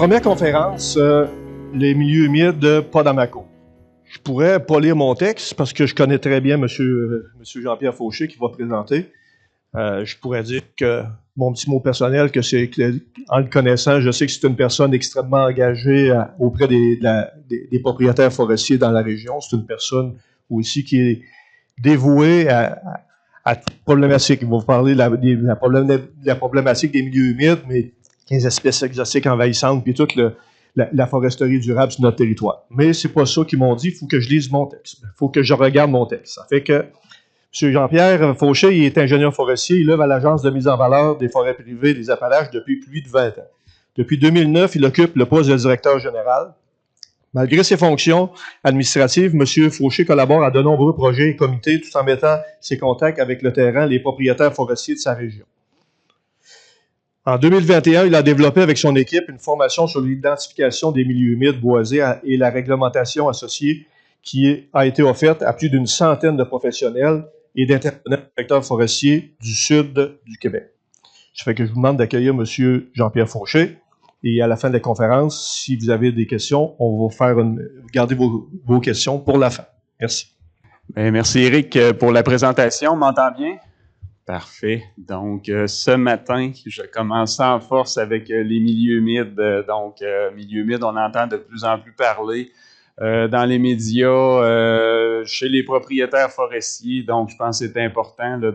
Première conférence, les milieux humides, pas dans ma cour. Je pourrais pas lire mon texte parce que je connais très bien monsieur Jean-Pierre Fauché qui va présenter. Je pourrais dire que mon petit mot personnel, en le connaissant, je sais que c'est une personne extrêmement engagée auprès des propriétaires forestiers dans la région. C'est une personne aussi qui est dévouée à toute problématique. Il va vous parler de la problématique des milieux humides, mais 15 espèces exotiques envahissantes, puis toute la foresterie durable sur notre territoire. Mais c'est pas ça qu'ils m'ont dit. Il faut que je lise mon texte. Il faut que je regarde mon texte. Ça fait que M. Jean-Pierre Fauché, il est ingénieur forestier. Il œuvre à l'Agence de mise en valeur des forêts privées des Appalaches depuis plus de 20 ans. Depuis 2009, il occupe le poste de directeur général. Malgré ses fonctions administratives, M. Fauché collabore à de nombreux projets et comités tout en mettant ses contacts avec le terrain, les propriétaires forestiers de sa région. En 2021, il a développé avec son équipe une formation sur l'identification des milieux humides boisés et la réglementation associée qui a été offerte à plus d'une centaine de professionnels et d'intervenants secteur forestier du sud du Québec. Ça fait que je vous demande d'accueillir M. Jean-Pierre Fauché. Et à la fin de la conférence, si vous avez des questions, on va garder vos questions pour la fin. Merci. Bien, merci Éric pour la présentation. On m'entend bien? Parfait. Donc, ce matin, je commence en force avec les milieux humides. Milieux humides, on entend de plus en plus parler dans les médias, chez les propriétaires forestiers. Donc, je pense que c'est important là,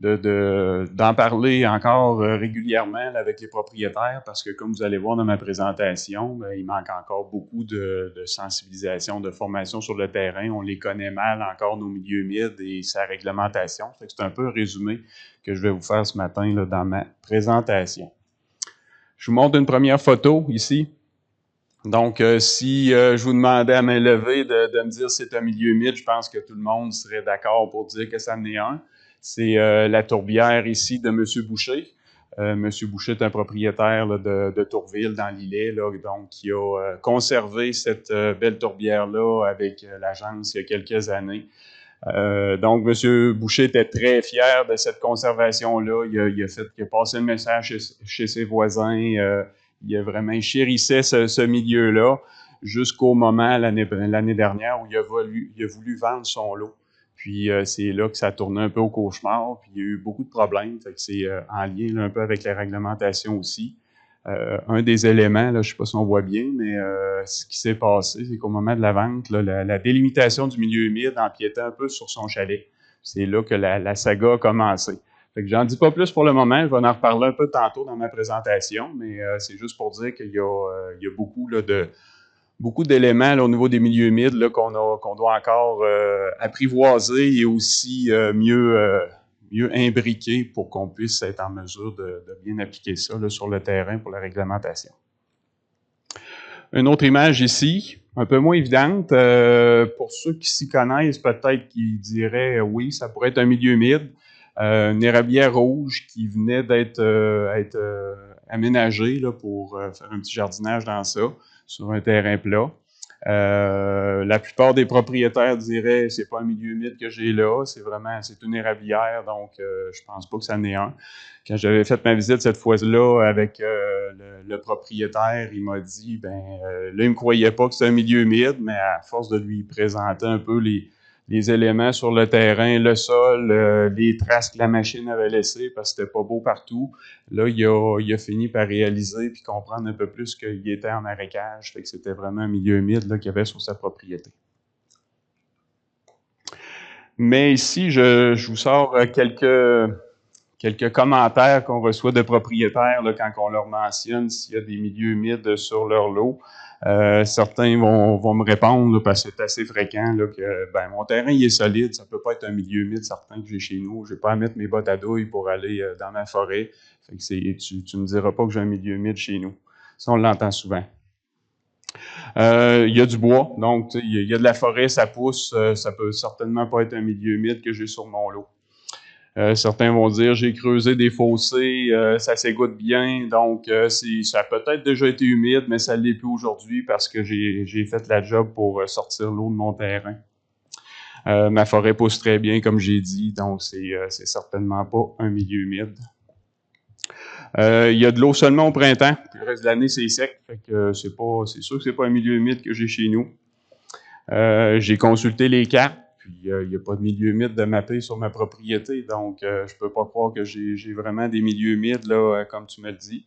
d'en parler encore régulièrement là, avec les propriétaires parce que, comme vous allez voir dans ma présentation, bien, il manque encore beaucoup de sensibilisation, de formation sur le terrain. On les connaît mal encore, nos milieux humides et sa réglementation. C'est un peu un résumé que je vais vous faire ce matin là, dans ma présentation. Je vous montre une première photo ici. Donc, si je vous demandais à main levée de me dire si c'est un milieu humide, je pense que tout le monde serait d'accord pour dire que ça en est un. C'est la tourbière ici de M. Boucher. M. Boucher est un propriétaire là, de Tourville dans l'Îlet, donc qui a conservé cette belle tourbière-là avec l'agence il y a quelques années. Donc, M. Boucher était très fier de cette conservation-là. Il a passé le message chez ses voisins. Il a vraiment chérissait ce milieu-là jusqu'au moment, l'année dernière, où il a voulu vendre son lot. Puis, c'est là que ça tournait un peu au cauchemar. Puis, il y a eu beaucoup de problèmes. Fait que c'est en lien là, un peu avec la réglementation aussi. Un des éléments, là, je ne sais pas si on voit bien, mais ce qui s'est passé, c'est qu'au moment de la vente, là, la délimitation du milieu humide empiétait un peu sur son chalet. C'est là que la saga a commencé. Fait que j'en dis pas plus pour le moment, je vais en reparler un peu tantôt dans ma présentation, mais c'est juste pour dire qu'il y a beaucoup là, beaucoup d'éléments là, au niveau des milieux humides là, qu'on doit encore apprivoiser et aussi mieux imbriquer pour qu'on puisse être en mesure de bien appliquer ça là, sur le terrain pour la réglementation. Une autre image ici, un peu moins évidente. Pour ceux qui s'y connaissent, peut-être qu'ils diraient oui, ça pourrait être un milieu humide. Une érablière rouge qui venait d'être aménagée là, pour faire un petit jardinage dans ça, sur un terrain plat. La plupart des propriétaires diraient c'est pas un milieu humide que j'ai là, c'est une érablière, donc je pense pas que ça en est un. Quand j'avais fait ma visite cette fois-là avec le propriétaire, il m'a dit là il me croyait pas que c'était un milieu humide, mais à force de lui présenter un peu les éléments sur le terrain, le sol, les traces que la machine avait laissées parce que c'était pas beau partout. Là, il a fini par réaliser puis comprendre un peu plus qu'il était en marécage, fait que c'était vraiment un milieu humide là, qu'il y avait sur sa propriété. Mais ici, je vous sors quelques commentaires qu'on reçoit de propriétaires là, quand on leur mentionne s'il y a des milieux humides sur leur lot. Certains vont me répondre là, parce que c'est assez fréquent là, que mon terrain il est solide, ça peut pas être un milieu humide certain que j'ai chez nous. Je vais pas à mettre mes bottes à douille pour aller dans ma forêt. Fait que tu me diras pas que j'ai un milieu humide chez nous. Ça, on l'entend souvent. Il y a du bois, donc il y a de la forêt, ça pousse, ça peut certainement pas être un milieu humide que j'ai sur mon lot. Certains vont dire j'ai creusé des fossés, ça s'égoutte bien, donc ça a peut-être déjà été humide, mais ça ne l'est plus aujourd'hui parce que j'ai fait la job pour sortir l'eau de mon terrain. Ma forêt pousse très bien, comme j'ai dit, donc c'est certainement pas un milieu humide. Il y a de l'eau seulement au printemps, puis le reste de l'année, c'est sec. Fait que c'est sûr que c'est pas un milieu humide que j'ai chez nous. J'ai consulté les cartes, puis il n'y a pas de milieu humide de mappé sur ma propriété, donc je peux pas croire que j'ai vraiment des milieux humides, là, comme tu me le dis.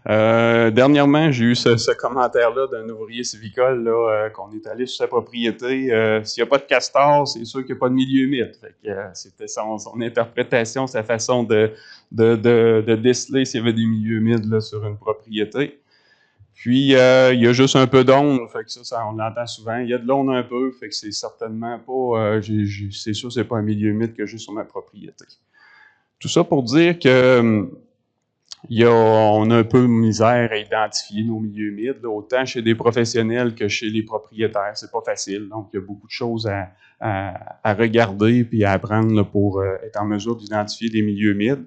Dernièrement, j'ai eu ce commentaire-là d'un ouvrier civicole là, qu'on est allé sur sa propriété. S'il n'y a pas de castor, c'est sûr qu'il n'y a pas de milieu humide. Fait que, c'était son interprétation, sa façon de déceler s'il y avait des milieux humides là, sur une propriété. Puis, il y a juste un peu d'onde, fait que ça, on l'entend souvent. Il y a de l'onde un peu, fait que c'est certainement pas... c'est sûr que c'est pas un milieu humide que j'ai sur ma propriété. Tout ça pour dire que... on a un peu de misère à identifier nos milieux humides, là, autant chez des professionnels que chez les propriétaires. C'est pas facile. Donc, il y a beaucoup de choses à regarder puis à apprendre là, pour être en mesure d'identifier des milieux humides.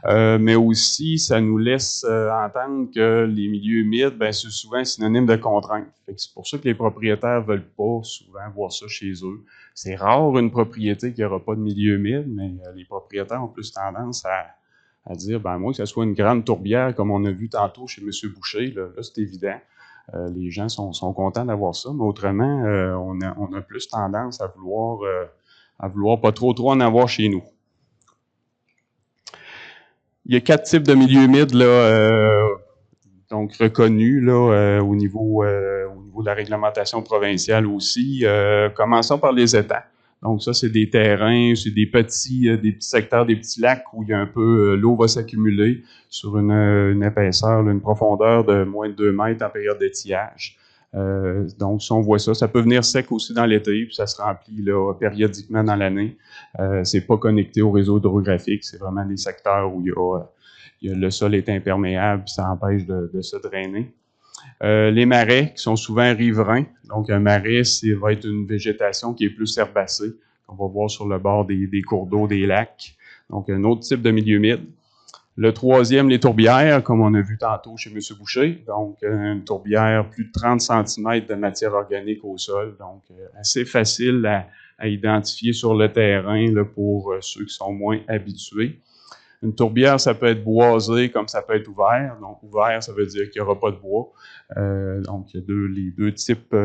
Mais aussi, ça nous laisse entendre que les milieux humides, ben, c'est souvent synonyme de contrainte. C'est pour ça que les propriétaires veulent pas souvent voir ça chez eux. C'est rare une propriété qui n'aura pas de milieu humide, mais les propriétaires ont plus tendance à dire, ben moi, que ce soit une grande tourbière, comme on a vu tantôt chez M. Boucher, là c'est évident. Les gens sont contents d'avoir ça, mais autrement, on a plus tendance à vouloir pas trop en avoir chez nous. Il y a 4 types de milieux humides là, donc reconnus là, au niveau de la réglementation provinciale aussi. Commençons par les étangs. Donc ça, c'est des terrains, c'est des petits secteurs, des petits lacs où il y a un peu l'eau va s'accumuler sur une épaisseur, là, une profondeur de moins de 2 mètres en période d'étiage. Donc, si on voit ça, ça peut venir sec aussi dans l'été, puis ça se remplit là, périodiquement dans l'année. C'est pas connecté au réseau hydrographique, c'est vraiment des secteurs où le sol est imperméable, puis ça empêche de se drainer. Les marais, qui sont souvent riverains. Donc, un marais, va être une végétation qui est plus herbacée, qu'on va voir sur le bord des cours d'eau, des lacs. Donc, un autre type de milieu humide. Le troisième, les tourbières, comme on a vu tantôt chez M. Boucher. Donc, une tourbière, plus de 30 cm de matière organique au sol. Donc, assez facile à identifier sur le terrain là, pour ceux qui sont moins habitués. Une tourbière, ça peut être boisé comme ça peut être ouvert. Donc, ouvert, ça veut dire qu'il n'y aura pas de bois. Donc, les deux types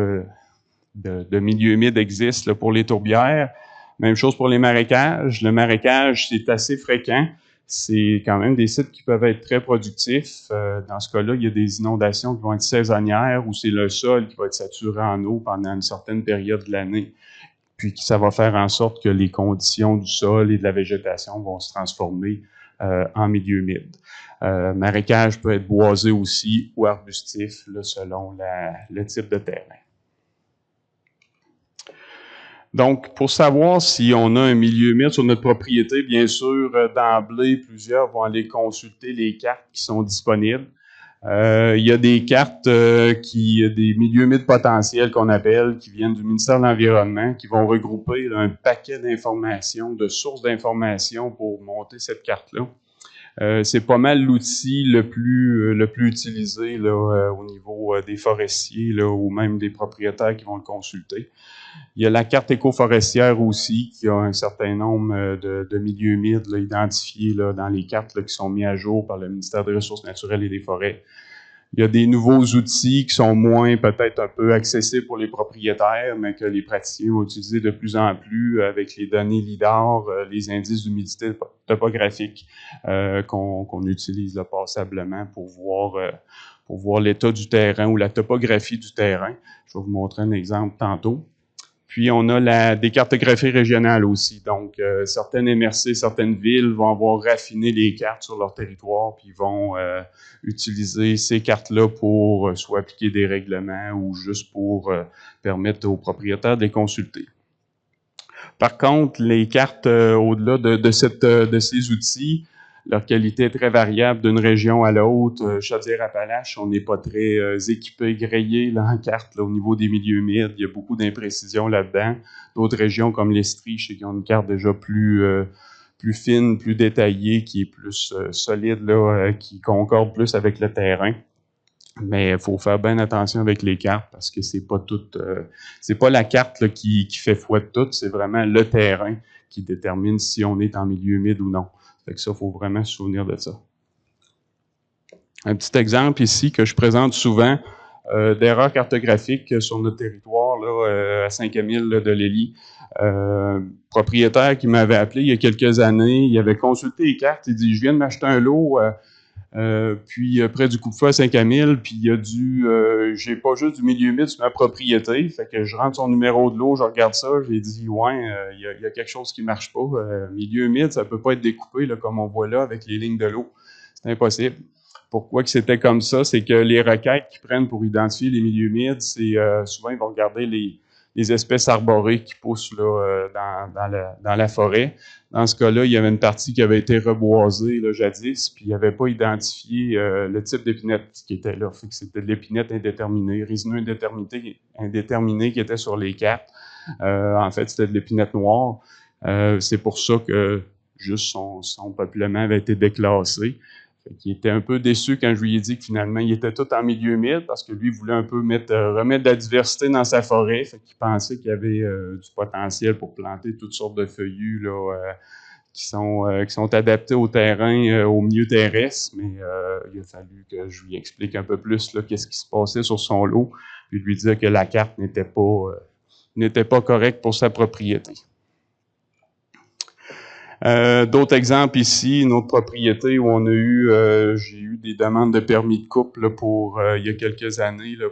de milieux humides existent là, pour les tourbières. Même chose pour les marécages. Le marécage, c'est assez fréquent. C'est quand même des sites qui peuvent être très productifs. Dans ce cas-là, il y a des inondations qui vont être saisonnières où c'est le sol qui va être saturé en eau pendant une certaine période de l'année. Puis ça va faire en sorte que les conditions du sol et de la végétation vont se transformer en milieu humide. Marécage peut être boisé aussi ou arbustif là, selon le type de terrain. Donc, pour savoir si on a un milieu humide sur notre propriété, bien sûr, d'emblée, plusieurs vont aller consulter les cartes qui sont disponibles. Il y a des cartes des milieux humides potentiels qu'on appelle, qui viennent du ministère de l'Environnement, qui vont regrouper là, un paquet d'informations, de sources d'informations pour monter cette carte-là. C'est pas mal l'outil le plus utilisé là, au niveau des forestiers là, ou même des propriétaires qui vont le consulter. Il y a la carte éco-forestière aussi, qui a un certain nombre de milieux humides là, identifiés là, dans les cartes là, qui sont mis à jour par le ministère des Ressources naturelles et des Forêts. Il y a des nouveaux outils qui sont moins peut-être un peu accessibles pour les propriétaires, mais que les praticiens vont utiliser de plus en plus avec les données LIDAR, les indices d'humidité topographique qu'on utilise là, passablement pour voir l'état du terrain ou la topographie du terrain. Je vais vous montrer un exemple tantôt. Puis, on a des cartographies régionales aussi. Donc, certaines MRC, certaines villes vont avoir raffiné les cartes sur leur territoire, puis vont utiliser ces cartes-là pour soit appliquer des règlements ou juste pour permettre aux propriétaires de les consulter. Par contre, les cartes, au-delà de ces outils, leur qualité est très variable d'une région à l'autre. Chaudière-Appalaches, on n'est pas très équipé, grillé là, en carte là, au niveau des milieux humides. Il y a beaucoup d'imprécisions là-dedans. D'autres régions comme l'Estrie, je sais qu'ils ont une carte déjà plus fine, plus détaillée, qui est plus solide, là, qui concorde plus avec le terrain. Mais il faut faire bien attention avec les cartes parce que c'est pas la carte là, qui fait foi de tout, c'est vraiment le terrain qui détermine si on est en milieu humide ou non. Fait que ça, il faut vraiment se souvenir de ça. Un petit exemple ici que je présente souvent d'erreurs cartographiques sur notre territoire, là, à 5000 de l'Élie. Propriétaire qui m'avait appelé il y a quelques années, il avait consulté les cartes, il dit « Je viens de m'acheter un lot puis près du Coupe-Feu à 5000, puis il y a j'ai pas juste du milieu humide sur ma propriété, fait que je rentre son numéro de lot, je regarde ça, j'ai dit « Ouais, il y a quelque chose qui marche pas. Milieu humide, ça peut pas être découpé là, comme on voit là avec les lignes de l'eau. C'est impossible. » Pourquoi que c'était comme ça? C'est que les requêtes qu'ils prennent pour identifier les milieux humides, c'est souvent ils vont regarder les espèces arborées qui poussent là, dans la forêt. Dans ce cas-là, il y avait une partie qui avait été reboisée là, jadis, puis il n'avait pas identifié le type d'épinette qui était là. Fait que c'était de l'épinette indéterminée, résineux indéterminé qui était sur les cartes. En fait, c'était de l'épinette noire. C'est pour ça que juste son peuplement avait été déclassé. Il était un peu déçu quand je lui ai dit que finalement, il était tout en milieu humide parce que lui voulait un peu remettre de la diversité dans sa forêt. Fait qu'il pensait qu'il y avait du potentiel pour planter toutes sortes de feuillus là, qui sont adaptés au terrain, au milieu terrestre. Mais il a fallu que je lui explique un peu plus qu'est-ce qui se passait sur son lot, puis lui dire que la carte n'était pas correcte pour sa propriété. D'autres exemples ici, une autre propriété où j'ai eu des demandes de permis de coupe là, pour il y a quelques années là,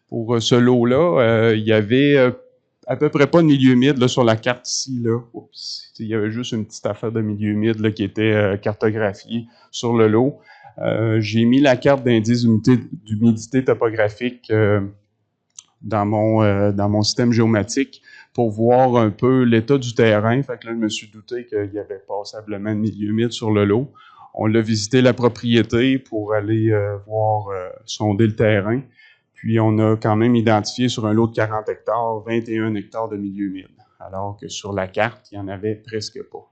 pour ce lot-là. Il y avait à peu près pas de milieu humide là, sur la carte ici. Là. Oups, il y avait juste une petite affaire de milieu humide là, qui était cartographiée sur le lot. J'ai mis la carte d'indice d'humidité topographique dans mon système géomatique pour voir un peu l'état du terrain. Fait que là, je me suis douté qu'il y avait passablement de milieu humide sur le lot. On l'a visité la propriété pour aller sonder le terrain. Puis on a quand même identifié sur un lot de 40 hectares, 21 hectares de milieu humide. Alors que sur la carte, il n'y en avait presque pas.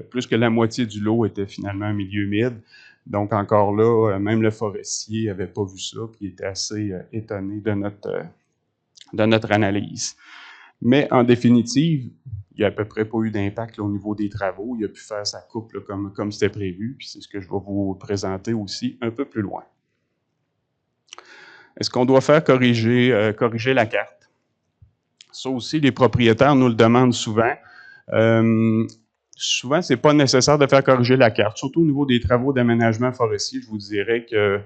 Plus que la moitié du lot était finalement un milieu humide. Donc encore là, même le forestier n'avait pas vu ça, puis il était assez étonné de notre analyse. Mais en définitive, il n'y a à peu près pas eu d'impact au niveau des travaux. Il a pu faire sa coupe là, comme c'était prévu, puis c'est ce que je vais vous présenter aussi un peu plus loin. Est-ce qu'on doit faire corriger la carte? Ça aussi, les propriétaires nous le demandent souvent. Souvent, c'est pas nécessaire de faire corriger la carte. Surtout au niveau des travaux d'aménagement forestier, je vous dirais que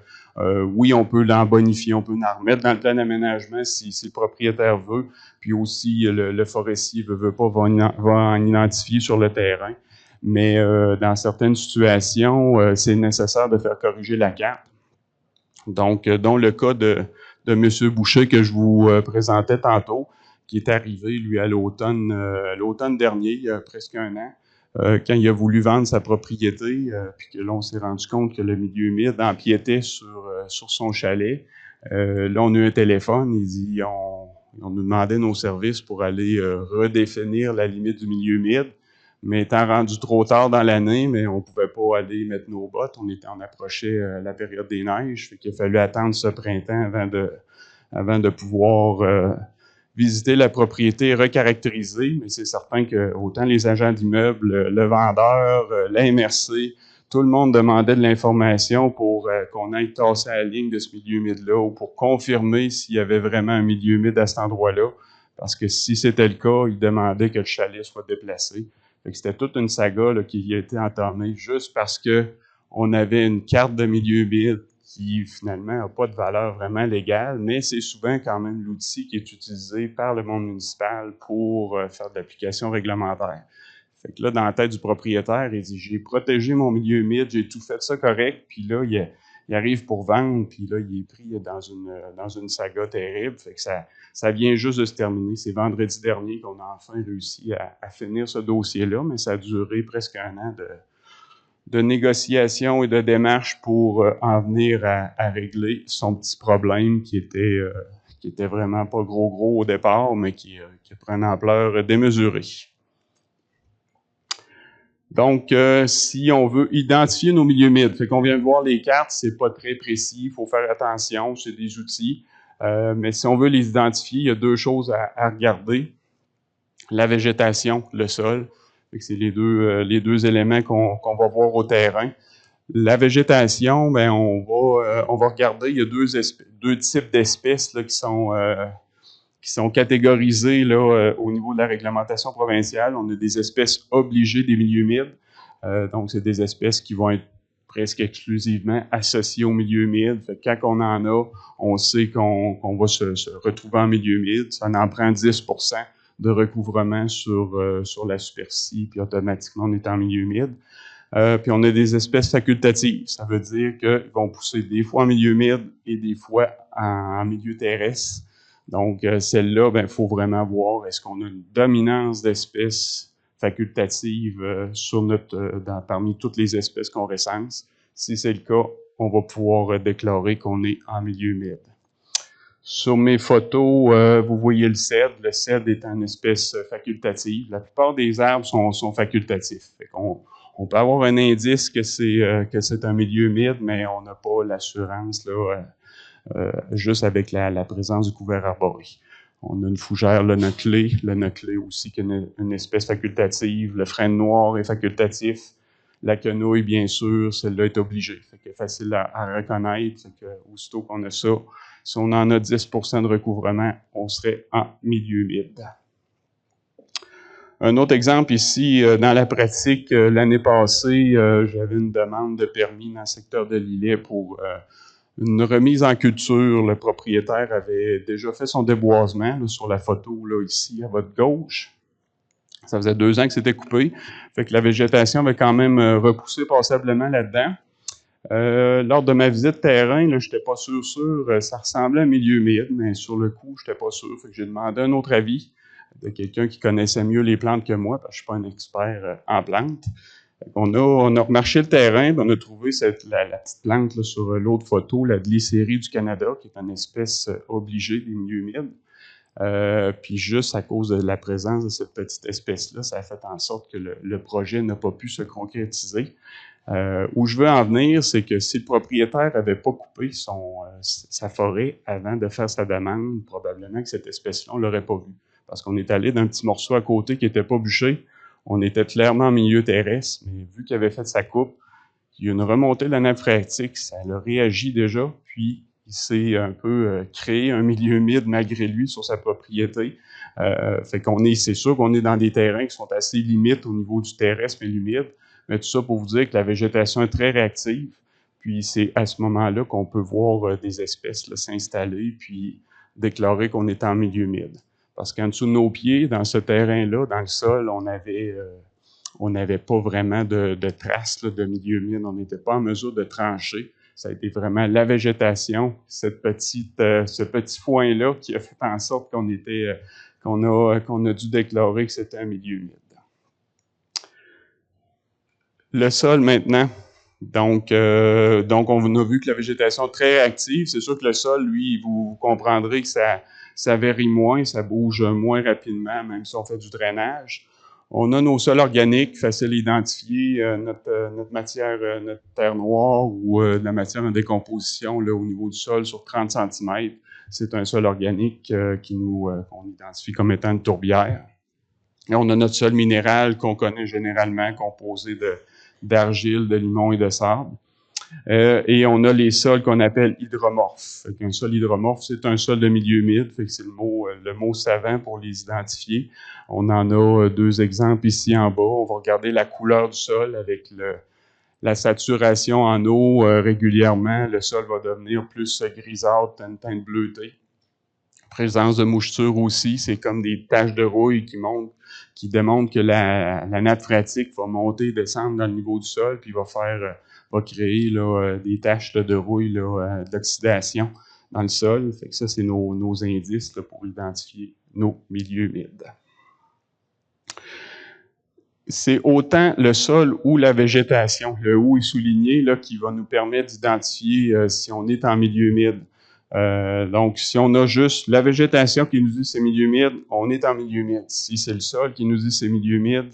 oui, on peut l'en bonifier, on peut l'en remettre dans le plan d'aménagement si le propriétaire veut, puis aussi le forestier veut pas, va en identifier sur le terrain. Mais dans certaines situations, c'est nécessaire de faire corriger la carte. Donc, dans le cas de M. Boucher que je vous présentais tantôt, qui est arrivé, lui, à l'automne dernier, il y a presque un an, quand il a voulu vendre sa propriété, puis que là, on s'est rendu compte que le milieu humide empiétait sur son chalet. Là, on a eu un téléphone, il dit, on nous demandait nos services pour aller redéfinir la limite du milieu humide, mais étant rendu trop tard dans l'année, mais on pouvait pas aller mettre nos bottes, on approchait la période des neiges, fait qu'il a fallu attendre ce printemps avant de pouvoir visiter la propriété, recaractériser, mais c'est certain que autant les agents d'immeubles, le vendeur, la MRC, tout le monde demandait de l'information pour qu'on aille tasser à la ligne de ce milieu humide-là ou pour confirmer s'il y avait vraiment un milieu humide à cet endroit-là. Parce que si c'était le cas, ils demandaient que le chalet soit déplacé. Fait que c'était toute une saga là, qui a été entamée juste parce que on avait une carte de milieu humide qui, finalement, n'a pas de valeur vraiment légale, mais c'est souvent quand même l'outil qui est utilisé par le monde municipal pour faire de l'application réglementaire. Fait que là, dans la tête du propriétaire, il dit « J'ai protégé mon milieu humide, j'ai tout fait ça correct, puis là, il arrive pour vendre, puis là, il est pris dans une saga terrible. » Fait que ça vient juste de se terminer. C'est vendredi dernier qu'on a enfin réussi à finir ce dossier-là, mais ça a duré presque un an de négociations et de démarches pour en venir à régler son petit problème qui était vraiment pas gros au départ, mais qui prend une ampleur démesurée. Donc, si on veut identifier nos milieux humides, fait qu'on vient de voir les cartes, c'est pas très précis, il faut faire attention, c'est des outils, mais si on veut les identifier, il y a deux choses à regarder. La végétation, le sol. C'est les deux éléments qu'on va voir au terrain. La végétation, ben on va regarder, il y a deux types d'espèces là, qui sont catégorisées là, au niveau de la réglementation provinciale. On a des espèces obligées des milieux humides. Donc, c'est des espèces qui vont être presque exclusivement associées au milieu humide. Fait que quand on en a, on sait qu'on va se retrouver en milieu humide. Ça en prend 10% de recouvrement sur la superficie, puis automatiquement, on est en milieu humide. Puis on a des espèces facultatives. Ça veut dire qu'ils vont pousser des fois en milieu humide et des fois en milieu terrestre. Donc, celle-là, il faut vraiment voir est-ce qu'on a une dominance d'espèces facultatives parmi toutes les espèces qu'on recense. Si c'est le cas, on va pouvoir déclarer qu'on est en milieu humide. Sur mes photos, vous voyez le cèdre. Le cèdre est une espèce facultative. La plupart des arbres sont facultatifs. Fait qu'on on peut avoir un indice que c'est un milieu humide, mais on n'a pas l'assurance là, juste avec la présence du couvert arboré. On a une fougère, le noclé aussi, qui est une espèce facultative. Le frêne noir est facultatif. La quenouille, bien sûr, celle-là est obligée. Fait que facile à reconnaître. Fait que aussitôt qu'on a ça, si on en a 10% de recouvrement, on serait en milieu humide. Un autre exemple ici, dans la pratique, l'année passée, j'avais une demande de permis dans le secteur de l'Îlet pour une remise en culture. Le propriétaire avait déjà fait son déboisement là, sur la photo là, ici à votre gauche. Ça faisait 2 ans que c'était coupé. Fait que la végétation avait quand même repoussé passablement là-dedans. Lors de ma visite terrain, je n'étais pas sûr. Ça ressemblait à un milieu humide, mais sur le coup, je n'étais pas sûr. Fait que j'ai demandé un autre avis de quelqu'un qui connaissait mieux les plantes que moi, parce que je ne suis pas un expert en plantes. On a remarché le terrain, on a trouvé la petite plante là, sur l'autre photo, la Glycérie du Canada, qui est une espèce obligée des milieux humides. Puis juste à cause de la présence de cette petite espèce-là, ça a fait en sorte que le projet n'a pas pu se concrétiser. Où je veux en venir, c'est que si le propriétaire n'avait pas coupé sa forêt avant de faire sa demande, probablement que cette espèce-là, on ne l'aurait pas vue. Parce qu'on est allé d'un petit morceau à côté qui n'était pas bûché. On était clairement en milieu terrestre, mais vu qu'il avait fait sa coupe, il y a une remontée de la nappe phréatique, ça a réagi déjà, puis il s'est un peu créé un milieu humide malgré lui sur sa propriété. Fait qu'on c'est sûr qu'on est dans des terrains qui sont assez limites au niveau du terrestre et l'humide, mais tout ça pour vous dire que la végétation est très réactive, puis c'est à ce moment-là qu'on peut voir des espèces s'installer, puis déclarer qu'on est en milieu humide. Parce qu'en dessous de nos pieds, dans ce terrain-là, dans le sol, on n'avait pas vraiment de traces de milieu humide. On n'était pas en mesure de trancher. Ça a été vraiment la végétation, ce petit foin-là qui a fait en sorte qu'on a dû déclarer que c'était un milieu humide. Le sol maintenant. Donc, on a vu que la végétation est très active. C'est sûr que le sol, lui, vous comprendrez que ça varie moins, ça bouge moins rapidement, même si on fait du drainage. On a nos sols organiques, faciles à identifier, notre matière, notre terre noire ou de la matière en décomposition là, au niveau du sol sur 30 cm. C'est un sol organique qu'on identifie comme étant une tourbière. Et on a notre sol minéral qu'on connaît généralement, composé d'argile, de limon et de sable. Et on a les sols qu'on appelle hydromorphes. Un sol hydromorphe, c'est un sol de milieu humide, fait que c'est le mot savant pour les identifier. On en a 2 exemples ici en bas. On va regarder la couleur du sol avec la saturation en eau régulièrement. Le sol va devenir plus grisâtre, une teinte bleutée. Présence de mouchetures aussi, c'est comme des taches de rouille qui démontrent que la nappe phréatique va monter et descendre dans le niveau du sol, puis va créer là, des taches là, de rouille d'oxydation dans le sol. Fait que ça, c'est nos indices là, pour identifier nos milieux humides. C'est autant le sol ou la végétation, le « ou » est souligné, là, qui va nous permettre d'identifier si on est en milieu humide. Donc, si on a juste la végétation qui nous dit c'est milieu humide, on est en milieu humide. Si c'est le sol qui nous dit c'est milieu humide,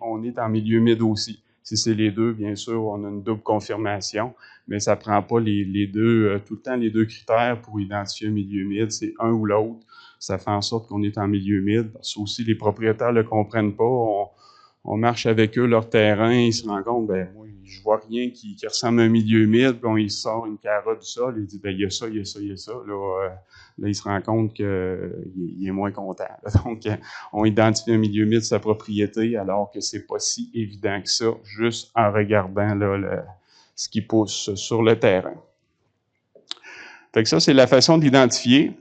on est en milieu humide aussi. Si c'est les deux, bien sûr, on a une double confirmation, mais ça prend pas les deux, tout le temps les 2 critères pour identifier un milieu humide, c'est un ou l'autre. Ça fait en sorte qu'on est en milieu humide. Parce que aussi, les propriétaires le comprennent pas. On marche avec eux leur terrain, ils se rendent compte, ben moi, je vois rien qui ressemble à un milieu humide, puis il sort une carotte du sol, il dit, ben il y a ça, il y a ça, il y a ça. Là, il se rend compte qu'il est moins content. Donc, on identifie un milieu humide, sa propriété, alors que c'est pas si évident que ça, juste en regardant là, ce qui pousse sur le terrain. Fait que ça, c'est la façon d'identifier.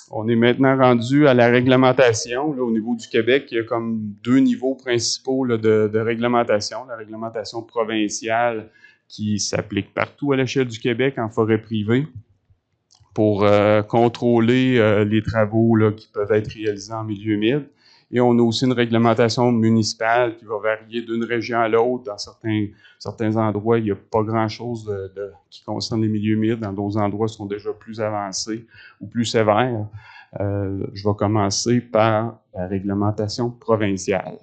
On est maintenant rendu à la réglementation. Là, au niveau du Québec, il y a comme 2 niveaux principaux là, de réglementation. La réglementation provinciale qui s'applique partout à l'échelle du Québec en forêt privée pour contrôler les travaux là, qui peuvent être réalisés en milieu humide. Et on a aussi une réglementation municipale qui va varier d'une région à l'autre. Dans certains endroits, il n'y a pas grand-chose qui concerne les milieux humides. Dans d'autres endroits, ils sont déjà plus avancés ou plus sévères. Je vais commencer par la réglementation provinciale,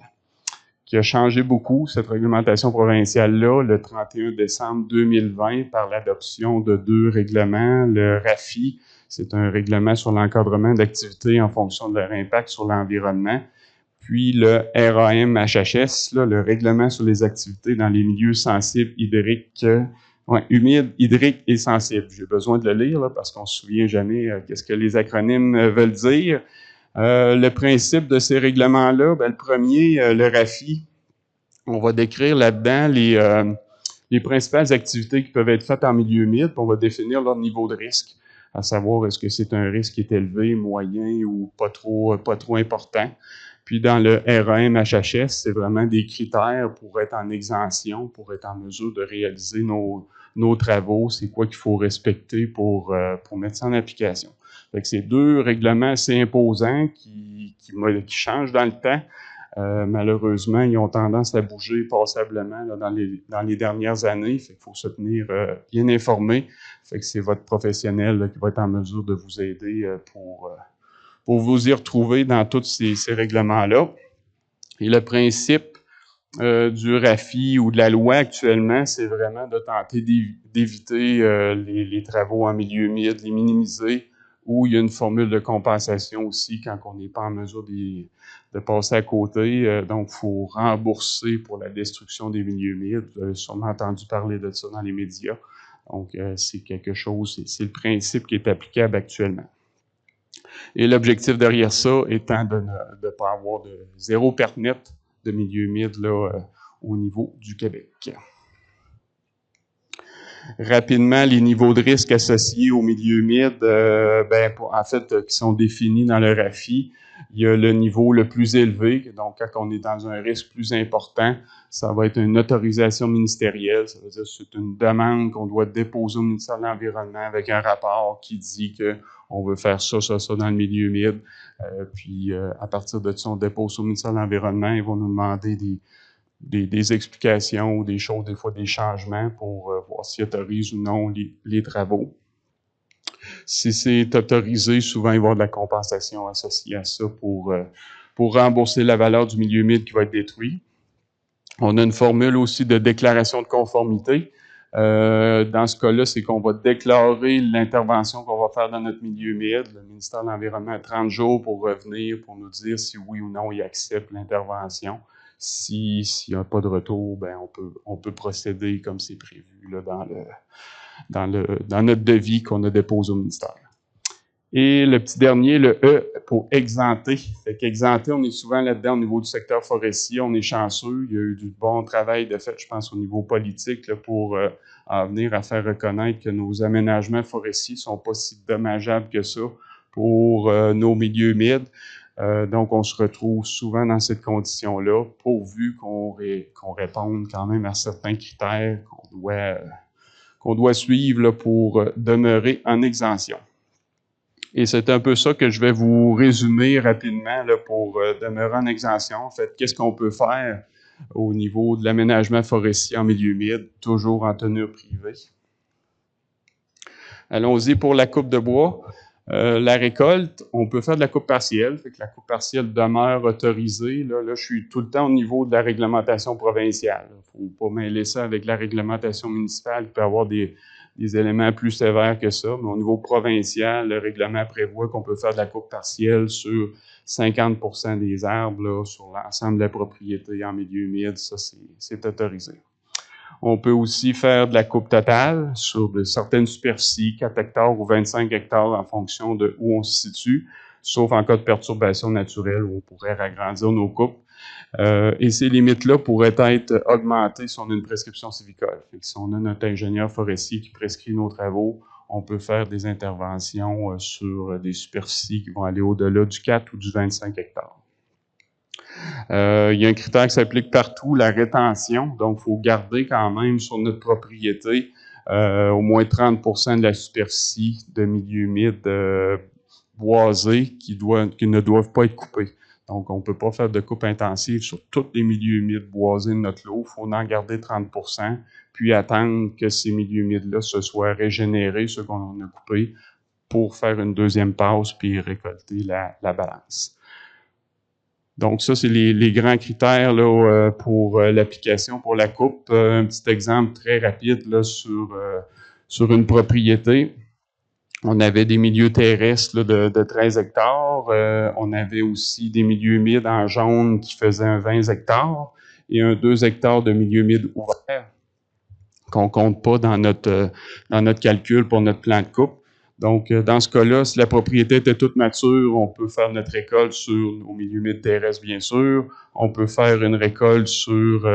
qui a changé beaucoup, cette réglementation provinciale-là, le 31 décembre 2020, par l'adoption de 2 règlements. Le RAFI, c'est un règlement sur l'encadrement d'activités en fonction de leur impact sur l'environnement. Puis le RAM-HHS, là, le règlement sur les activités dans les milieux sensibles, hydriques, humides, hydriques et sensibles. J'ai besoin de le lire là, parce qu'on ne se souvient jamais qu'est-ce que les acronymes veulent dire. Le principe de ces règlements-là, ben, le premier, le RAFI, on va décrire là-dedans les principales activités qui peuvent être faites en milieu humide, puis on va définir leur niveau de risque, à savoir est-ce que c'est un risque qui est élevé, moyen ou pas trop important. Puis dans le RAM-HHS, c'est vraiment des critères pour être en exemption, pour être en mesure de réaliser nos travaux, c'est quoi qu'il faut respecter pour mettre ça en application. Fait que c'est 2 règlements assez imposants qui changent dans le temps. Malheureusement, ils ont tendance à bouger passablement là, dans les dernières années. Fait qu'il faut se tenir bien informé. Fait que c'est votre professionnel là, qui va être en mesure de vous aider pour vous y retrouver dans tous ces règlements-là. Et le principe du RAFI ou de la loi actuellement, c'est vraiment de tenter d'éviter les travaux en milieu humide, les minimiser, où il y a une formule de compensation aussi quand on n'est pas en mesure de passer à côté. Donc, il faut rembourser pour la destruction des milieux humides. Vous avez sûrement entendu parler de ça dans les médias. Donc, c'est quelque chose, c'est le principe qui est applicable actuellement. Et l'objectif derrière ça étant de ne pas avoir de 0 perte nette de milieu humide là, au niveau du Québec. Rapidement, les niveaux de risque associés au milieu humide, qui sont définis dans le RAFI. Il y a le niveau le plus élevé, donc quand on est dans un risque plus important, ça va être une autorisation ministérielle, ça veut dire que c'est une demande qu'on doit déposer au ministère de l'Environnement avec un rapport qui dit qu'on veut faire ça dans le milieu humide. Puis à partir de ça, on dépose au ministère de l'Environnement, ils vont nous demander des explications ou des choses, des fois des changements pour voir s'ils autorisent ou non les travaux. Si c'est autorisé, souvent il va y avoir de la compensation associée à ça pour rembourser la valeur du milieu humide qui va être détruit. On a une formule aussi de déclaration de conformité. Dans ce cas-là, c'est qu'on va déclarer l'intervention qu'on va faire dans notre milieu humide. Le ministère de l'Environnement a 30 jours pour revenir, pour nous dire si oui ou non il accepte l'intervention. S'il n'y a pas de retour, ben on peut procéder comme c'est prévu là, dans notre devis qu'on a déposé au ministère. Et le petit dernier, le E, pour exempter. Fait qu'exempter, on est souvent là-dedans au niveau du secteur forestier. On est chanceux. Il y a eu du bon travail de fait, je pense, au niveau politique là, pour en venir à faire reconnaître que nos aménagements forestiers ne sont pas si dommageables que ça pour nos milieux humides. Donc, on se retrouve souvent dans cette condition-là, pourvu qu'on réponde quand même à certains critères qu'on doit suivre là, pour demeurer en exemption. Et c'est un peu ça que je vais vous résumer rapidement là, pour demeurer en exemption. En fait, qu'est-ce qu'on peut faire au niveau de l'aménagement forestier en milieu humide, toujours en tenue privée. Allons-y pour la coupe de bois. La récolte, on peut faire de la coupe partielle, fait que la coupe partielle demeure autorisée. Là, je suis tout le temps au niveau de la réglementation provinciale. Il ne faut pas mêler ça avec la réglementation municipale qui peut avoir des éléments plus sévères que ça. Mais au niveau provincial, le règlement prévoit qu'on peut faire de la coupe partielle sur 50% des arbres là, sur l'ensemble de la propriété en milieu humide. Ça, c'est autorisé. On peut aussi faire de la coupe totale sur certaines superficies, 4 hectares ou 25 hectares en fonction de où on se situe, sauf en cas de perturbation naturelle où on pourrait agrandir nos coupes. Et ces limites-là pourraient être augmentées si on a une prescription sylvicole. Si on a notre ingénieur forestier qui prescrit nos travaux, on peut faire des interventions sur des superficies qui vont aller au-delà du 4 ou du 25 hectares. Il y a un critère qui s'applique partout, la rétention. Donc, il faut garder quand même sur notre propriété au moins 30% de la superficie de milieu humide boisé qui ne doivent pas être coupés. Donc, on ne peut pas faire de coupe intensive sur tous les milieux humides boisés de notre lot. Il faut en garder 30%, puis attendre que ces milieux humides-là se soient régénérés, ceux qu'on a coupés, pour faire une deuxième passe puis récolter la balance. Donc, ça, c'est les grands critères là, pour l'application, pour la coupe. Un petit exemple très rapide là, sur une propriété. On avait des milieux terrestres là, de 13 hectares. On avait aussi des milieux humides en jaune qui faisaient un 20 hectares et un 2 hectares de milieux humides ouverts qu'on ne compte pas dans notre calcul pour notre plan de coupe. Donc, dans ce cas-là, si la propriété était toute mature, on peut faire notre récolte sur nos milieux humides terrestres, bien sûr. On peut faire une récolte sur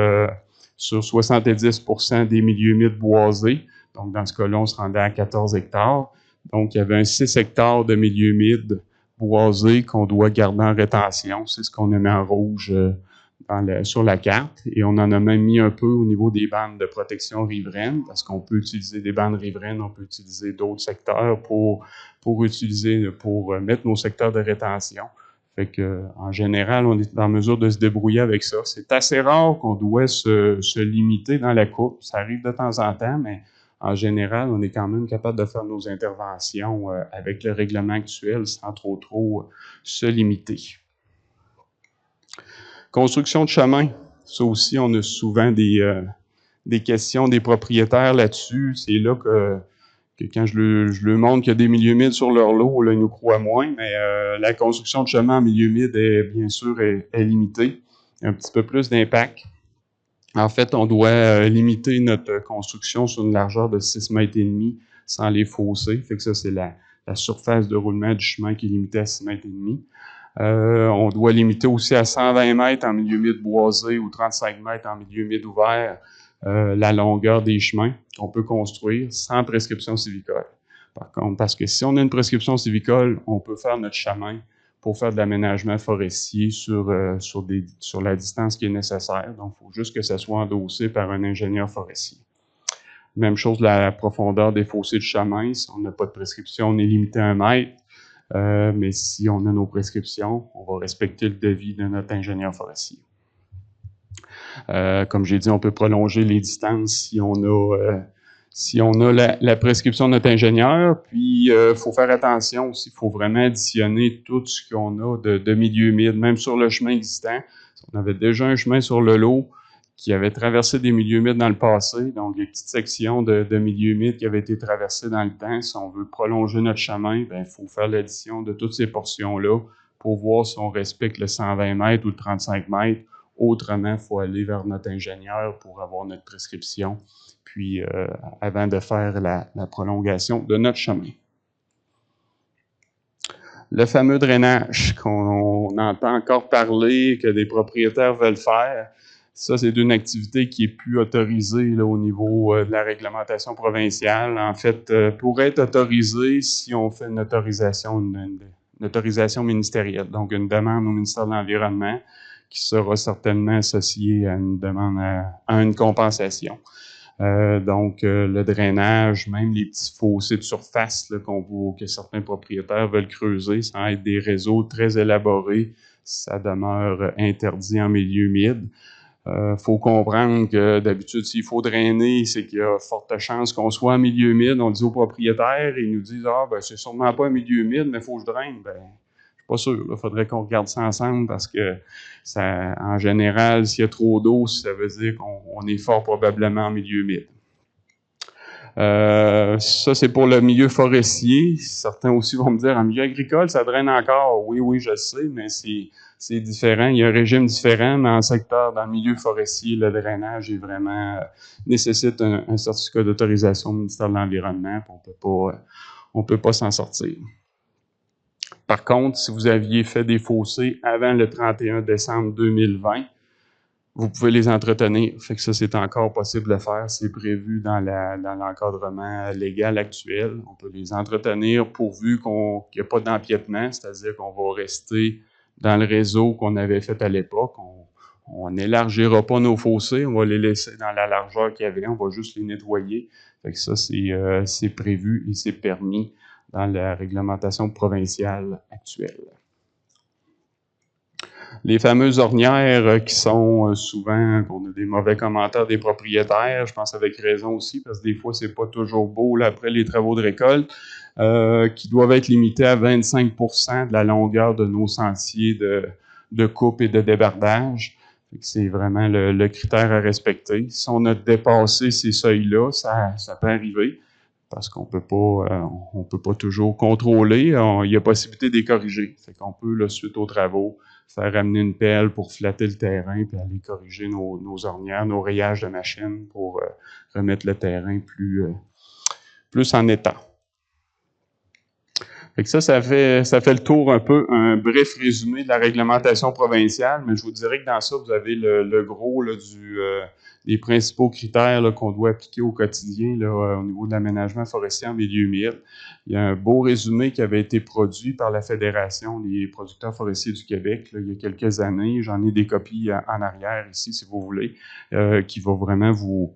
70% des milieux humides boisés. Donc, dans ce cas-là, on se rendait à 14 hectares. Donc, il y avait un 6 hectares de milieux humides boisés qu'on doit garder en rétention. C'est ce qu'on a mis en rouge sur la carte. Et on en a même mis un peu au niveau des bandes de protection riveraine, parce qu'on peut utiliser des bandes riveraines, on peut utiliser d'autres secteurs pour mettre nos secteurs de rétention. Fait que, en général, on est en mesure de se débrouiller avec ça. C'est assez rare qu'on doit se limiter dans la coupe. Ça arrive de temps en temps, mais en général, on est quand même capable de faire nos interventions avec le règlement actuel sans trop se limiter. Construction de chemin. Ça aussi, on a souvent des questions des propriétaires là-dessus. C'est là que quand je leur montre qu'il y a des milieux humides sur leur lot, là, ils nous croient moins, mais la construction de chemin en milieu humide est bien sûr est limitée. Il y a un petit peu plus d'impact. En fait, on doit limiter notre construction sur une largeur de 6,5 mètres sans les fossés. Fait que ça, c'est la surface de roulement du chemin qui est limitée à 6,5 mètres. On doit limiter aussi à 120 mètres en milieu humide boisé ou 35 mètres en milieu humide ouvert la longueur des chemins qu'on peut construire sans prescription sylvicole. Par contre, parce que si on a une prescription sylvicole, on peut faire notre chemin pour faire de l'aménagement forestier sur la distance qui est nécessaire. Donc, il faut juste que ça soit endossé par un ingénieur forestier. Même chose, la profondeur des fossés de chemin. Si on n'a pas de prescription, on est limité à 1 mètre. Mais si on a nos prescriptions, on va respecter le devis de notre ingénieur forestier. Comme j'ai dit, on peut prolonger les distances si on a la prescription de notre ingénieur. Puis, il faut faire attention aussi, il faut vraiment additionner tout ce qu'on a de milieu humide, même sur le chemin existant. On avait déjà un chemin sur le lot qui avait traversé des milieux humides dans le passé, donc des petites sections de milieux humides qui avaient été traversées dans le temps. Si on veut prolonger notre chemin, il faut faire l'addition de toutes ces portions-là pour voir si on respecte le 120 mètres ou le 35 mètres. Autrement, il faut aller vers notre ingénieur pour avoir notre prescription, puis avant de faire la prolongation de notre chemin. Le fameux drainage qu'on entend encore parler, que des propriétaires veulent faire, ça, c'est une activité qui est plus autorisée là, au niveau de la réglementation provinciale. En fait, pour être autorisé, si on fait une autorisation ministérielle, donc une demande au ministère de l'Environnement, qui sera certainement associée à une demande à une compensation. Donc, le drainage, même les petits fossés de surface là, que certains propriétaires veulent creuser sans être des réseaux très élaborés, ça demeure interdit en milieu humide. Faut comprendre que d'habitude, s'il faut drainer, c'est qu'il y a forte chance qu'on soit en milieu humide. On le dit aux propriétaires, et ils nous disent « Ah, ben c'est sûrement pas un milieu humide, mais il faut que je draine. » Ben, je suis pas sûr. Il faudrait qu'on regarde ça ensemble parce que ça, en général, s'il y a trop d'eau, ça veut dire qu'on est fort probablement en milieu humide. Ça, c'est pour le milieu forestier. Certains aussi vont me dire, en milieu agricole, ça draine encore. Oui, je le sais, mais c'est différent. Il y a un régime différent, mais en secteur, dans le milieu forestier, le drainage est vraiment nécessite un certificat d'autorisation au ministère de l'Environnement. On peut pas s'en sortir. Par contre, si vous aviez fait des fossés avant le 31 décembre 2020, vous pouvez les entretenir. Fait que ça, c'est encore possible de faire. C'est prévu dans l'encadrement légal actuel. On peut les entretenir pourvu qu'il n'y a pas d'empiètement, c'est-à-dire qu'on va rester dans le réseau qu'on avait fait à l'époque. On n'élargira pas nos fossés, on va les laisser dans la largeur qu'il y avait, on va juste les nettoyer. Fait que ça, c'est prévu et c'est permis dans la réglementation provinciale actuelle. Les fameuses ornières qui sont souvent, qu'on a des mauvais commentaires des propriétaires, je pense avec raison aussi, parce que des fois, c'est pas toujours beau là, après les travaux de récolte, qui doivent être limités à 25% de la longueur de nos sentiers de coupe et de débardage. C'est vraiment le critère à respecter. Si on a dépassé ces seuils-là, ça peut arriver, parce qu'on peut pas toujours contrôler. Il y a possibilité de les corriger. Fait qu'on peut, là, suite aux travaux, faire amener une pelle pour flatter le terrain, puis aller corriger nos ornières, nos rayages de machine pour remettre le terrain plus en état. Fait que ça fait le tour un peu, un bref résumé de la réglementation provinciale, mais je vous dirais que dans ça, vous avez le gros là, des principaux critères là, qu'on doit appliquer au quotidien là, au niveau de l'aménagement forestier en milieu humide. Il y a un beau résumé qui avait été produit par la Fédération des producteurs forestiers du Québec là, il y a quelques années. J'en ai des copies en arrière ici, si vous voulez, qui va vraiment vous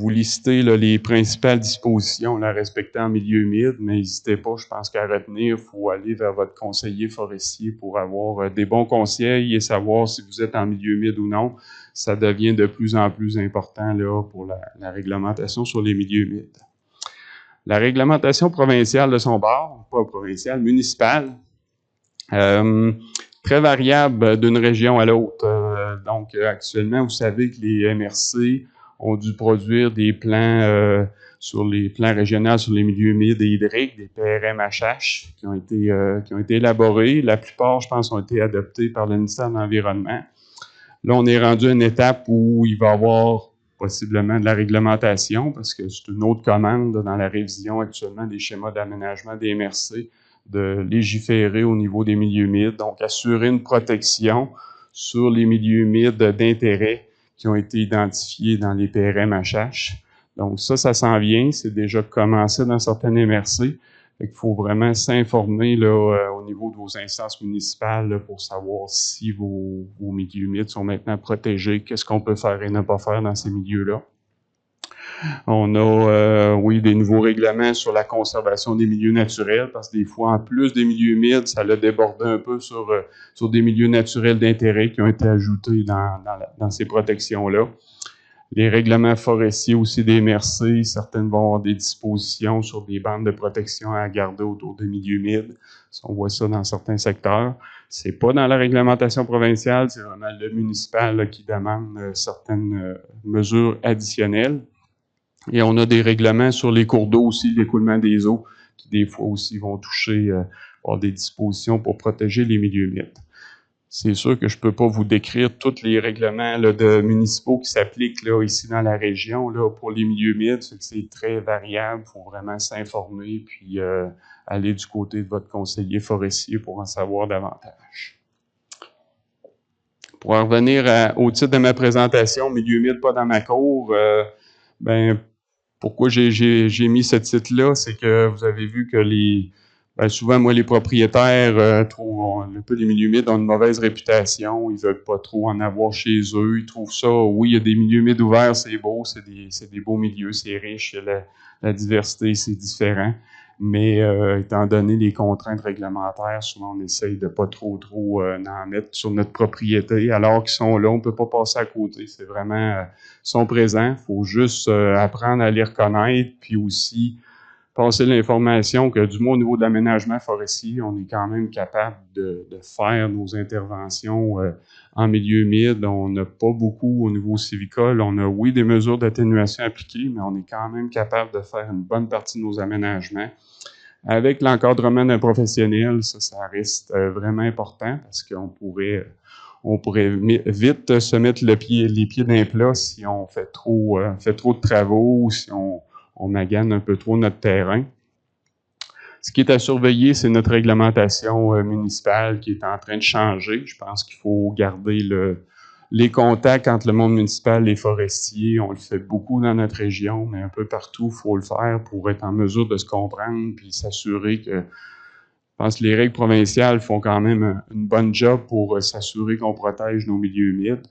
lister là, les principales dispositions à respecter en milieu humide, mais n'hésitez pas, je pense qu'à retenir, il faut aller vers votre conseiller forestier pour avoir des bons conseils et savoir si vous êtes en milieu humide ou non. Ça devient de plus en plus important là, pour la réglementation sur les milieux humides. La réglementation provinciale de son bord, pas provinciale, municipale, très variable d'une région à l'autre. Donc, actuellement, vous savez que les MRC ont dû produire des plans sur les plans régionaux sur les milieux humides et hydriques, des PRMHH, qui ont été élaborés. La plupart, je pense, ont été adoptés par le ministère de l'Environnement. Là, on est rendu à une étape où il va y avoir possiblement de la réglementation, parce que c'est une autre commande dans la révision actuellement des schémas d'aménagement des MRC, de légiférer au niveau des milieux humides, donc assurer une protection sur les milieux humides d'intérêt qui ont été identifiés dans les PRMHH. Donc ça s'en vient, c'est déjà commencé dans certaines MRC. Il faut vraiment s'informer là, au niveau de vos instances municipales là, pour savoir si vos milieux humides sont maintenant protégés, qu'est-ce qu'on peut faire et ne pas faire dans ces milieux-là. On a, oui, des nouveaux règlements sur la conservation des milieux naturels, parce que des fois, en plus des milieux humides, ça l'a débordé un peu sur des milieux naturels d'intérêt qui ont été ajoutés dans ces protections-là. Les règlements forestiers aussi des MRC, certaines vont avoir des dispositions sur des bandes de protection à garder autour des milieux humides. On voit ça dans certains secteurs. C'est pas dans la réglementation provinciale, c'est vraiment le municipal là, qui demande certaines mesures additionnelles. Et on a des règlements sur les cours d'eau aussi, l'écoulement des eaux, qui des fois aussi vont toucher par des dispositions pour protéger les milieux humides. C'est sûr que je ne peux pas vous décrire tous les règlements là, de municipaux qui s'appliquent là, ici dans la région là, pour les milieux humides. C'est très variable, il faut vraiment s'informer puis aller du côté de votre conseiller forestier pour en savoir davantage. Pour en revenir au titre de ma présentation, milieu humide pas dans ma cour, pourquoi j'ai mis ce titre-là, c'est que vous avez vu que Ben, souvent, moi, les propriétaires trouvent un peu les milieux humides ont une mauvaise réputation. Ils veulent pas trop en avoir chez eux. Ils trouvent ça, oui, il y a des milieux humides ouverts, c'est beau, c'est des beaux milieux, c'est riche, la diversité, c'est différent. Mais étant donné les contraintes réglementaires, souvent on essaye de pas trop en mettre sur notre propriété. Alors qu'ils sont là, on peut pas passer à côté. C'est vraiment, ils sont présents. Il faut juste apprendre à les reconnaître, puis aussi passer l'information que du moins au niveau de l'aménagement forestier, on est quand même capable de faire nos interventions en milieu humide. On n'a pas beaucoup au niveau civicole. On a, oui, des mesures d'atténuation appliquées, mais on est quand même capable de faire une bonne partie de nos aménagements. Avec l'encadrement d'un professionnel, ça reste vraiment important parce qu'on pourrait vite se mettre les pieds d'un plat si on fait trop de travaux ou si on magane un peu trop notre terrain. Ce qui est à surveiller, c'est notre réglementation municipale qui est en train de changer. Je pense qu'il faut garder les contacts entre le monde municipal et les forestiers. On le fait beaucoup dans notre région, mais un peu partout, il faut le faire pour être en mesure de se comprendre puis s'assurer que, je pense que les règles provinciales font quand même une bonne job pour s'assurer qu'on protège nos milieux humides.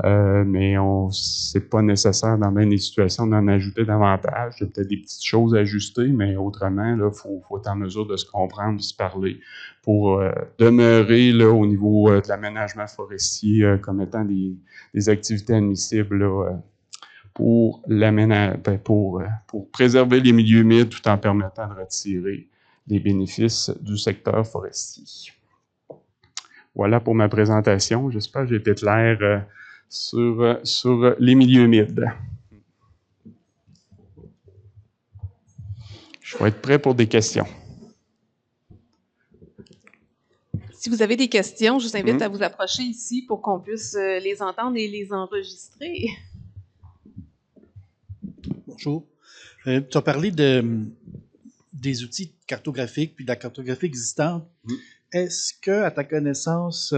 Mais c'est pas nécessaire dans bien des situations d'en ajouter davantage. Il y a peut-être des petites choses à ajuster, mais autrement, là, faut être en mesure de se comprendre, de se parler pour demeurer là, au niveau de l'aménagement forestier comme étant des activités admissibles là, pour préserver les milieux humides tout en permettant de retirer les bénéfices du secteur forestier. Voilà pour ma présentation. J'espère que j'ai été clair sur les milieux humides. Je vais être prêt pour des questions. Si vous avez des questions, je vous invite à vous approcher ici pour qu'on puisse les entendre et les enregistrer. Bonjour. Tu as parlé des outils cartographiques puis de la cartographie existante. Est-ce que, à ta connaissance,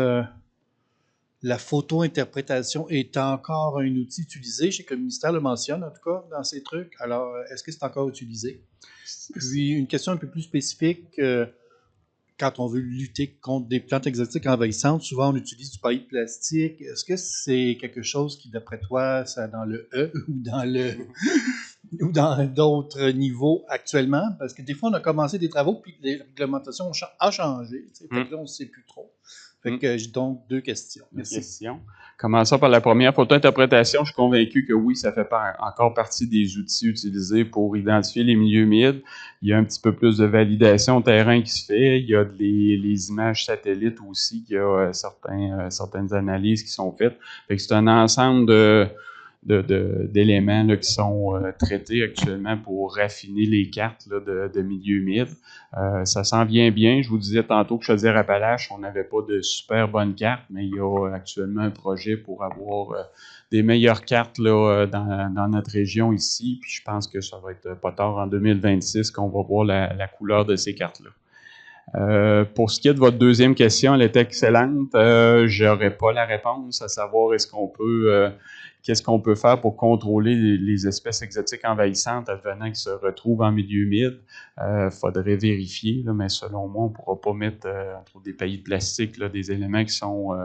la photo-interprétation est encore un outil utilisé? Je sais que le ministère le mentionne, en tout cas, dans ses trucs. Alors, est-ce que c'est encore utilisé? Puis, une question un peu plus spécifique. Quand on veut lutter contre des plantes exotiques envahissantes, souvent on utilise du paillis de plastique. Est-ce que c'est quelque chose qui, d'après toi, c'est dans le E ou dans d'autres niveaux actuellement? Parce que des fois, on a commencé des travaux, puis les réglementations ont changé. Fait que là, on ne sait plus trop. Fait que j'ai donc deux questions. Merci. Commençons par la première. Photo-interprétation, je suis convaincu que oui, ça fait encore partie des outils utilisés pour identifier les milieux humides. Il y a un petit peu plus de validation terrain qui se fait. Il y a les images satellites aussi. Il y a certaines analyses qui sont faites. Fait que c'est un ensemble d'éléments là, qui sont traités actuellement pour raffiner les cartes là, de milieux humides. Ça s'en vient bien. Je vous disais tantôt que Chaudière-Appalaches, on n'avait pas de super bonnes cartes, mais il y a actuellement un projet pour avoir des meilleures cartes là, dans notre région ici. Puis je pense que ça va être pas tard en 2026 qu'on va voir la couleur de ces cartes-là. Pour ce qui est de votre deuxième question, elle est excellente. Je n'aurais pas la réponse à savoir qu'est-ce qu'on peut faire pour contrôler les espèces exotiques envahissantes advenant qu'ils se retrouvent en milieu humide. Faudrait vérifier, là, mais selon moi, on ne pourra pas mettre entre des paillis de plastique là, des éléments qui sont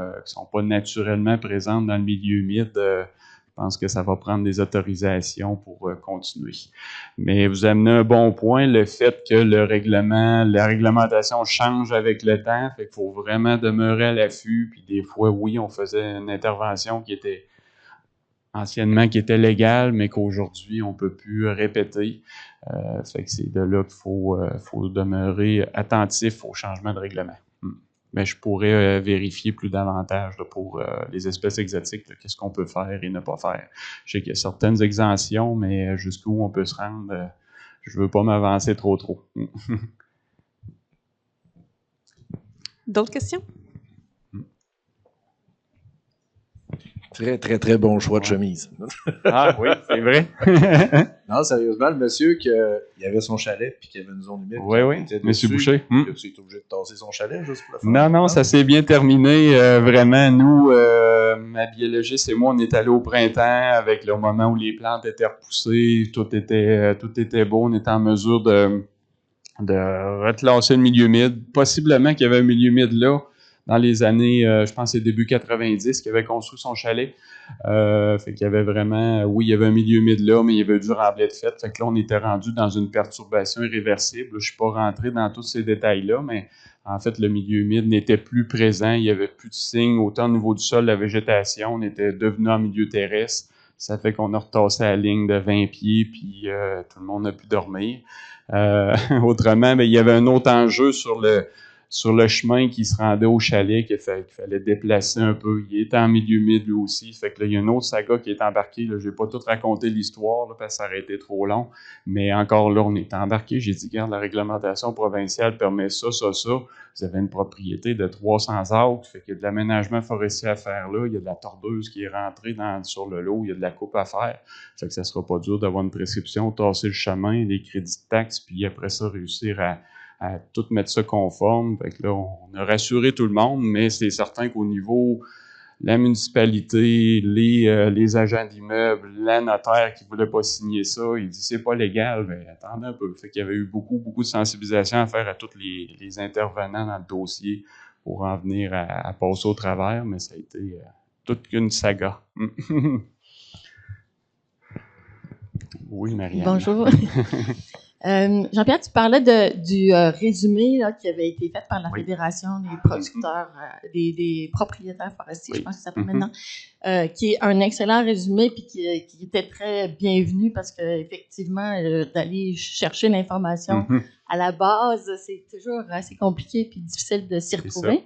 pas naturellement présents dans le milieu humide. Je pense que ça va prendre des autorisations pour continuer. Mais vous amenez un bon point, le fait que la réglementation change avec le temps, fait qu'il faut vraiment demeurer à l'affût. Puis des fois, oui, on faisait une intervention qui était légale, mais qu'aujourd'hui, on ne peut plus répéter. Fait que c'est de là qu'il faut demeurer attentif au changement de règlement. Mais je pourrais vérifier plus davantage là, pour les espèces exotiques, qu'est-ce qu'on peut faire et ne pas faire. Je sais qu'il y a certaines exemptions, mais jusqu'où on peut se rendre, je ne veux pas m'avancer trop. D'autres questions? Très, très, très bon choix de chemise. Ah oui, c'est vrai. Non, sérieusement, le monsieur qui avait son chalet puis qui avait une zone humide. Oui, monsieur Boucher. Il était obligé de tasser son chalet juste pour la faire. Non, ça s'est bien terminé. Vraiment, nous, ma biologiste et moi, on est allés au printemps avec le moment où les plantes étaient repoussées, tout était beau. On était en mesure de reclasser le milieu humide. Possiblement qu'il y avait un milieu humide là, dans les années, je pense que c'est début 90, qu'il avait construit son chalet. Fait qu'il y avait vraiment, oui, il y avait un milieu humide là, mais il y avait du remblai de fait. Fait que là, on était rendu dans une perturbation irréversible. Je ne suis pas rentré dans tous ces détails-là, mais en fait, le milieu humide n'était plus présent. Il n'y avait plus de signes, autant au niveau du sol, la végétation, on était devenu en milieu terrestre. Ça fait qu'on a retassé la ligne de 20 pieds, puis tout le monde a pu dormir. Autrement, mais il y avait un autre enjeu sur le chemin qui se rendait au chalet qu'il fallait déplacer un peu. Il était en milieu humide lui aussi. Fait que là, il y a une autre saga qui est embarquée. Je n'ai pas tout raconté l'histoire là, parce que ça aurait été trop long. Mais encore là, on est embarqué. J'ai dit, regarde, la réglementation provinciale permet ça, ça, ça. Vous avez une propriété de 300 acres. Fait qu'il y a de l'aménagement forestier à faire là. Il y a de la tordeuse qui est rentrée sur le lot. Il y a de la coupe à faire. Fait que ça sera pas dur d'avoir une prescription, tasser le chemin, les crédits de taxes, puis après ça, réussir à tout mettre ça conforme. Fait que là, on a rassuré tout le monde, mais c'est certain qu'au niveau la municipalité, les agents d'immeubles, la notaire qui ne voulait pas signer ça, il dit c'est pas légal, mais attendez un peu. Fait qu'il y avait eu beaucoup de sensibilisation à faire à tous les intervenants dans le dossier pour en venir à passer au travers, mais ça a été toute une saga. Oui, Marianne. Bonjour. Jean-Pierre, tu parlais du résumé là, qui avait été fait par la Fédération des producteurs, des propriétaires forestiers, je pense que ça s'appelle maintenant, qui est un excellent résumé puis qui était très bienvenu parce qu'effectivement, d'aller chercher l'information à la base, c'est toujours assez compliqué puis difficile de s'y retrouver.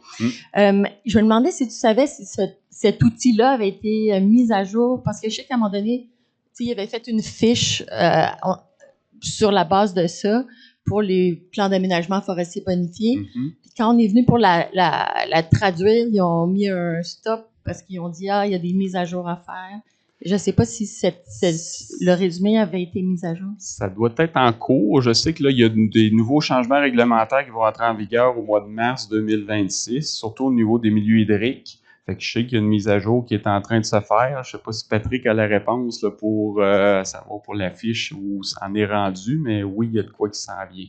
Je me demandais si tu savais si cet outil-là avait été mis à jour parce que je sais qu'à un moment donné, il avait fait une fiche sur la base de ça pour les plans d'aménagement forestier bonifié. Puis quand on est venu pour la traduire, ils ont mis un stop parce qu'ils ont dit il y a des mises à jour à faire. Je ne sais pas si le résumé avait été mis à jour. Ça doit être en cours. Je sais que là, il y a des nouveaux changements réglementaires qui vont entrer en vigueur au mois de mars 2026, surtout au niveau des milieux hydriques. Fait que je sais qu'il y a une mise à jour qui est en train de se faire. Je ne sais pas si Patrick a la réponse là, pour savoir pour la fiche où ça en est rendu, mais oui, il y a de quoi qui s'en vient.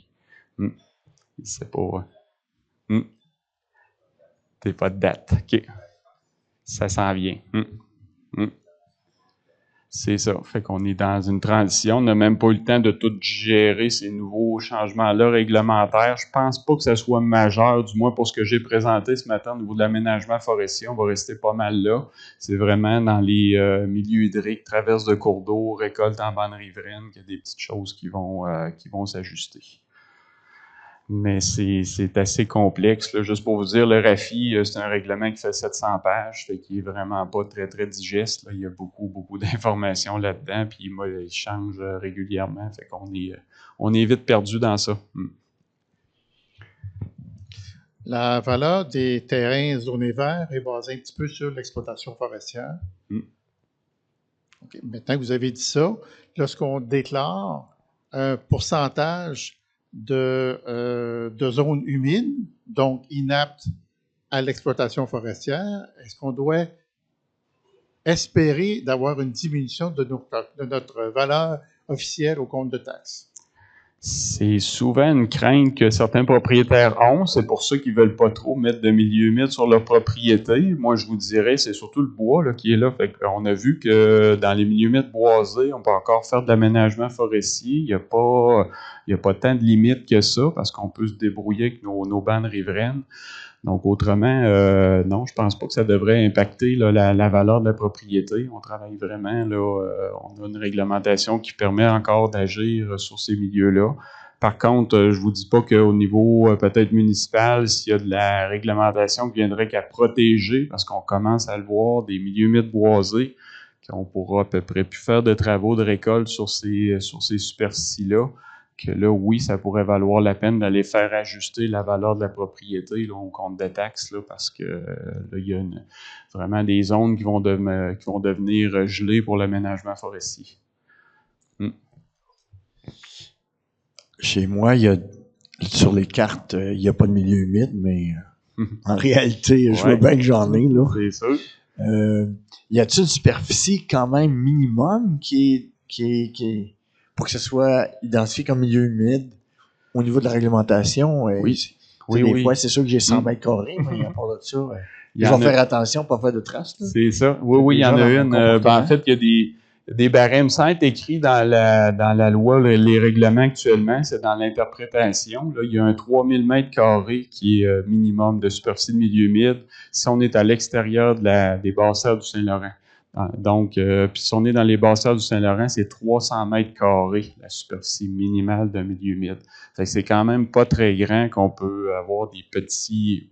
Il ne sait pas. T'es pas de date. OK. Ça s'en vient. C'est ça. Fait qu'on est dans une transition. On n'a même pas eu le temps de tout gérer ces nouveaux changements-là réglementaires. Je pense pas que ça soit majeur, du moins pour ce que j'ai présenté ce matin au niveau de l'aménagement forestier. On va rester pas mal là. C'est vraiment dans les milieux hydriques, traverse de cours d'eau, récolte en bande riveraine, qu'il y a des petites choses qui vont s'ajuster. Mais c'est assez complexe. Là. Juste pour vous dire, le RAFI, c'est un règlement qui fait 700 pages, fait qu'il est vraiment pas très, très digeste. Là. Il y a beaucoup d'informations là-dedans, puis il change régulièrement. Fait qu'on est vite perdu dans ça. La valeur des terrains zonés verts est basée un petit peu sur l'exploitation forestière. Okay. Maintenant que vous avez dit ça, lorsqu'on déclare un pourcentage de zones humides, donc inaptes à l'exploitation forestière, est-ce qu'on doit espérer d'avoir une diminution de notre valeur officielle au compte de taxes? C'est souvent une crainte que certains propriétaires ont. C'est pour ça qu'ils ne veulent pas trop mettre de milieu humide sur leur propriété. Moi, je vous dirais, c'est surtout le bois là, qui est là. Fait qu'on a vu que dans les milieux humides boisés, on peut encore faire de l'aménagement forestier. Il n'y a pas tant de limites que ça parce qu'on peut se débrouiller avec nos bandes riveraines. Donc, autrement, non, je pense pas que ça devrait impacter là, la valeur de la propriété. On travaille vraiment, là, on a une réglementation qui permet encore d'agir sur ces milieux-là. Par contre, je vous dis pas qu'au niveau peut-être municipal, s'il y a de la réglementation qui viendrait qu'à protéger, parce qu'on commence à le voir, des milieux humides boisés, qu'on pourra à peu près plus faire de travaux de récolte sur ces superficies-là, que là, oui, ça pourrait valoir la peine d'aller faire ajuster la valeur de la propriété là, au compte des taxes, là, parce que là, il y a vraiment des zones qui vont devenir gelées pour l'aménagement forestier. Chez moi, sur les cartes, il n'y a pas de milieu humide, mais en réalité, je vois bien que j'en ai. Là. C'est sûr. Y a-t-il une superficie quand même minimum qui est pour que ce soit identifié comme milieu humide? au niveau de la réglementation, Oui. des fois, c'est sûr que j'ai 100 mètres carrés, mais à part de ça, il faut faire attention, pas faire de traces. Là. C'est ça. Oui, il y en a une. En fait, il y a des barèmes sans être écrits dans la loi, les règlements actuellement, c'est dans l'interprétation. Là, il y a un 3000 mètres carrés qui est minimum de superficie de milieu humide si on est à l'extérieur des basses-terres du Saint-Laurent. Donc, puis si on est dans les basses-terres du Saint-Laurent, c'est 300 mètres carrés la superficie minimale d'un milieu humide. Fait que c'est quand même pas très grand qu'on peut avoir des petits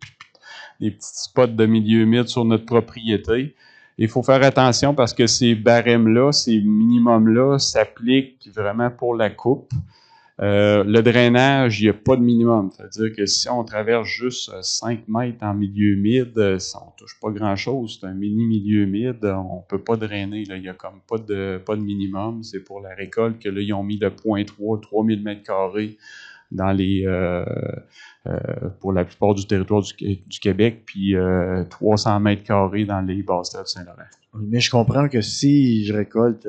spots de milieu humide sur notre propriété. Il faut faire attention parce que ces barèmes-là, ces minimums-là s'appliquent vraiment pour la coupe. Le drainage, il n'y a pas de minimum. C'est-à-dire que si on traverse juste 5 mètres en milieu humide, on ne touche pas grand-chose. C'est un mini-milieu humide, on ne peut pas drainer. Là. Il n'y a comme pas de minimum. C'est pour la récolte que là, ils ont mis le 0.3, 3000 mètres carrés dans pour la plupart du territoire du Québec, puis 300 mètres carrés dans les basses-terres du Saint-Laurent. Mais je comprends que si je récolte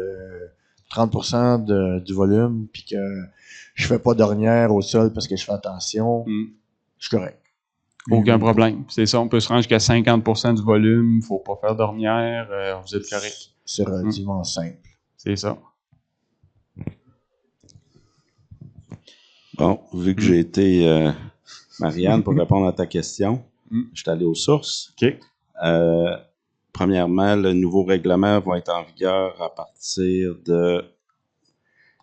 30% du volume, puis que je fais pas d'ornière au sol parce que je fais attention, je suis correct. Aucun problème. C'est ça, on peut se rendre jusqu'à 50% du volume, il ne faut pas faire d'ornière, vous êtes correct. C'est relativement simple. C'est ça. Bon, vu que j'ai été Marianne, pour répondre à ta question, je suis allé aux sources. OK. Premièrement, le nouveau règlement va être en vigueur à partir de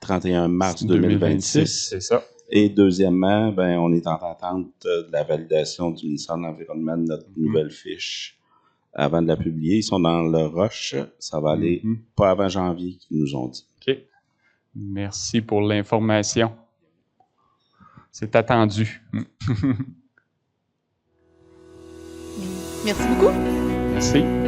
31 mars 2026. C'est ça. Et deuxièmement, on est en attente de la validation du ministère de l'Environnement de notre nouvelle fiche avant de la publier. Ils sont dans le rush. Ça va aller pas avant janvier, qu'ils nous ont dit. OK. Merci pour l'information. C'est attendu. Merci beaucoup. Merci.